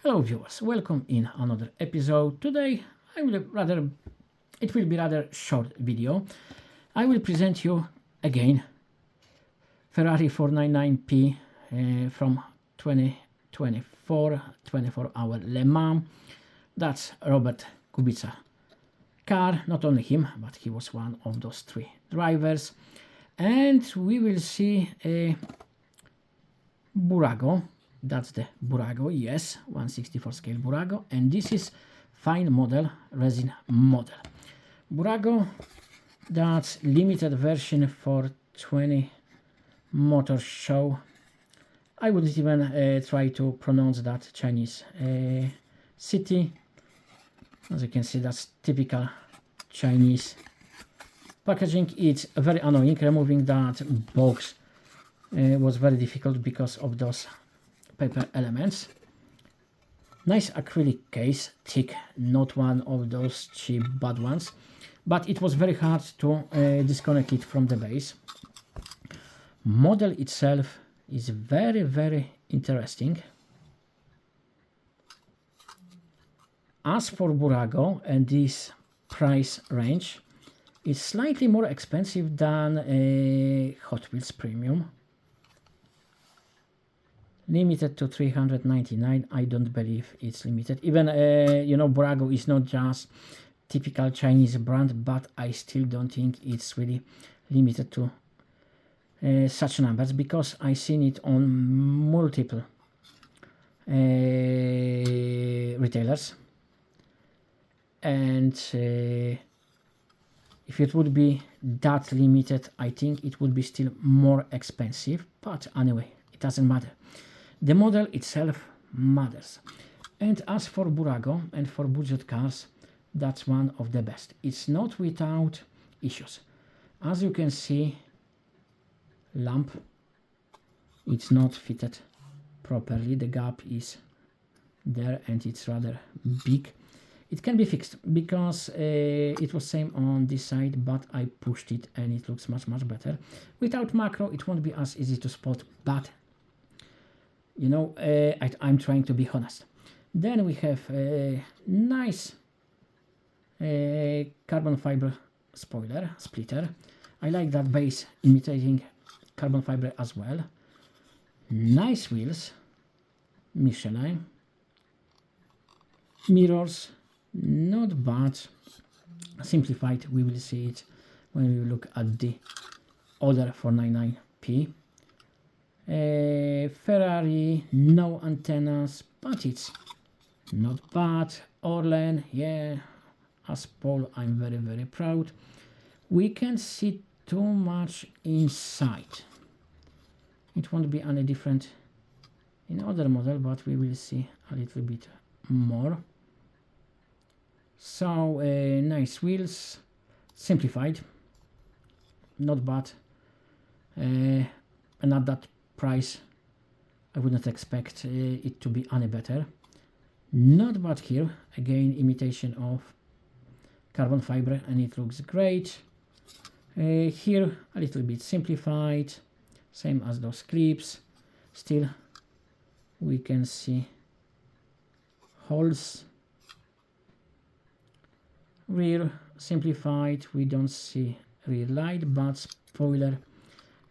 Hello viewers, welcome in another episode. Today it will be rather short video. I will present you again Ferrari 499P from 2024 24-hour Le Mans. That's Robert Kubica car, not only him, but he was one of those three drivers. And we will see a Bburago. That's the Bburago, yes, 1/64 scale Bburago, and this is fine model, resin model. Bburago, that's limited version for 20 motor show. I wouldn't even try to pronounce that Chinese city. As you can see, that's typical Chinese packaging. It's very annoying. Removing that box was very difficult because of those paper elements. Nice acrylic case, thick, not one of those cheap bad ones, but it was very hard to disconnect it from the base. Model itself is very interesting. As for Bburago and this price range, it's slightly more expensive than a Hot Wheels Premium. Limited to 399. I don't believe it's limited. Even you know, Bburago is not just typical Chinese brand, but I still don't think it's really limited to such numbers, because I seen it on multiple retailers, and if it would be that limited, I think it would be still more expensive. But anyway, it doesn't matter. The model itself matters. And as for Bburago and for budget cars, that's one of the best. It's not without issues. As you can see, lamp, it's not fitted properly. The gap is there and it's rather big. It can be fixed, because it was same on this side, but I pushed it and it looks much better. Without macro, it won't be as easy to spot, but you know, I'm trying to be honest. Then we have a nice carbon fiber spoiler splitter. I like that base imitating carbon fiber as well. Nice wheels, Michelin. Mirrors, not bad. Simplified, we will see it when we look at the other 499P. Ferrari, no antennas, but it's not bad. Orlen, yeah, as Paul, I'm very proud. We can see too much inside. It won't be any different in other model, but we will see a little bit more. So nice wheels, simplified, not bad, and at that price I would not expect it to be any better. Not bad here, again imitation of carbon fiber, and it looks great. Here a little bit simplified, same as those clips. Still we can see holes. Rear simplified, we don't see rear light, but spoiler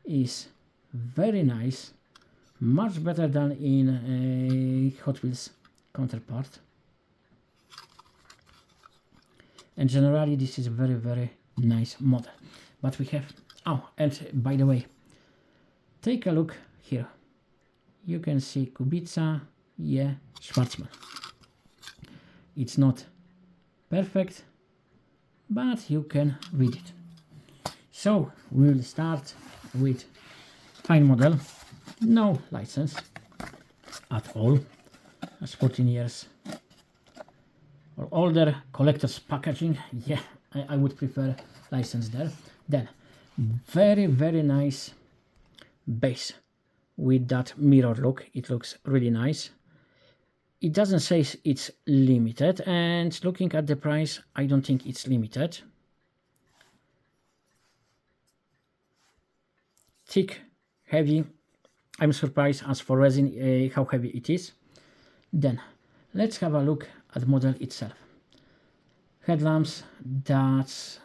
is very nice, much better than in a Hot Wheels counterpart. And generally this is a very nice model. But we have, oh, and by the way, take a look here. You can see Kubica, yeah, Schwarzman. It's not perfect, but you can read it. So we will start with fine model, no license at all, as 14 years or older, collector's packaging, yeah, I would prefer license there. Then very nice base with that mirror look. It looks really nice. It doesn't say it's limited, and looking at the price, I don't think it's limited. Thick, heavy. I'm surprised as for resin how heavy it is. Then Let's have a look at the model itself. Headlamps, that's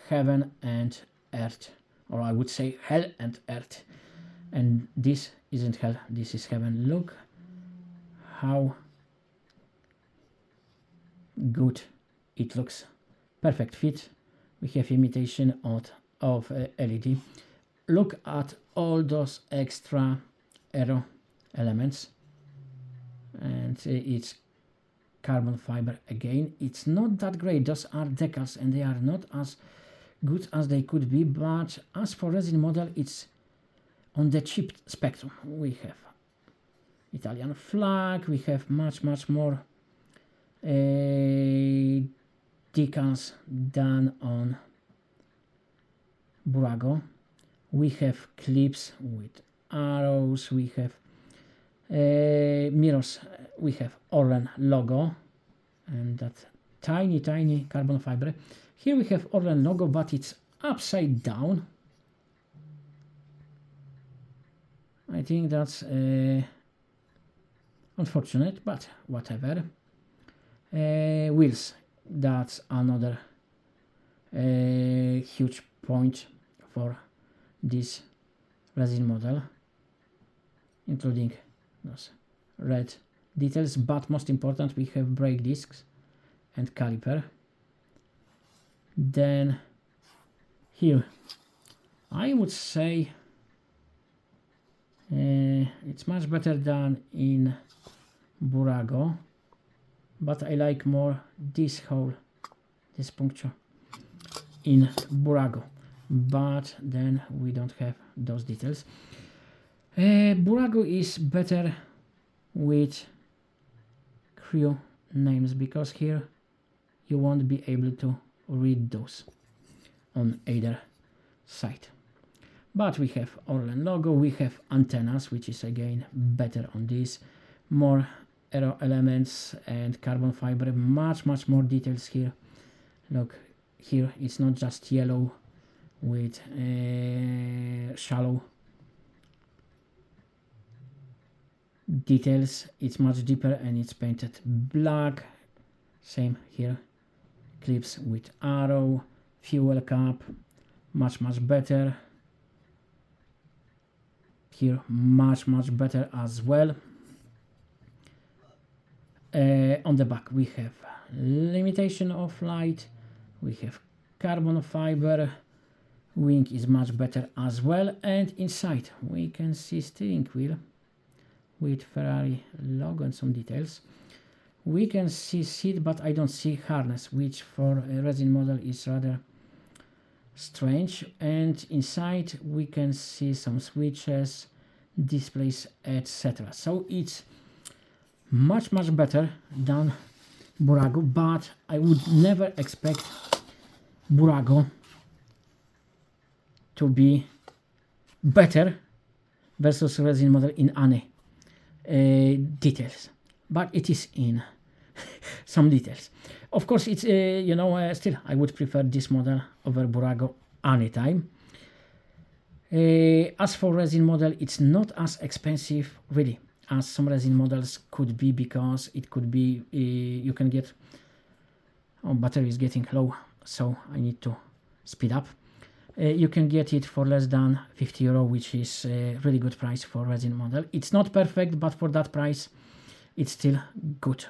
heaven and earth, or I would say hell and earth. And this isn't hell, this is heaven. Look how good it looks. Perfect fit. We have imitation of LED. Look at all those extra aero elements, and it's carbon fiber again. It's not that great. Those are decals and they are not as good as they could be, but as for resin model, it's on the cheap spectrum. We have Italian flag, we have much more decals than on Bburago. We have clips with arrows, we have mirrors, we have Orlen logo and that tiny carbon fiber. Here we have Orlen logo, but it's upside down. I think that's unfortunate, but whatever. Wheels, that's another huge point for this resin model, including those red details, but most important, we have brake discs and caliper. Then here I would say it's much better than in Bburago, but I like more this hole, this puncture in Bburago, but then we don't have those details. Bburago is better with crew names, because here you won't be able to read those on either side. But we have Orlen logo, we have antennas, which is again better on this, more aero elements and carbon fiber, much more details here. Look, here it's not just yellow with shallow details, it's much deeper and it's painted black. Same here, clips with arrow, fuel cap, much better. Here much better as well. On the back we have limitation of light, we have carbon fiber, wing is much better as well, and inside we can see steering wheel with Ferrari logo and some details. We can see seat, but I don't see harness, which for a resin model is rather strange. And inside we can see some switches, displays, etc. So it's much better than Bburago, but I would never expect Bburago to be better versus resin model in any details, but it is in some details. Of course, it's still I would prefer this model over Bburago anytime. As for resin model, it's not as expensive really as some resin models could be, because it could be you can get, battery is getting low, so I need to speed up. You can get it for less than 50 euro, which is a really good price for resin model. It's not perfect, but for that price it's still good.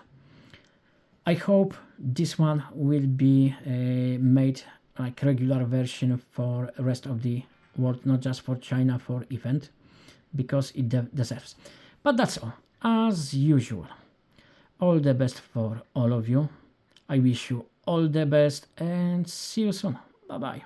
I hope this one will be made like regular version for the rest of the world, not just for China for event, because it deserves. But that's all, as usual. All the best for all of you. I wish you all the best and see you soon. Bye bye.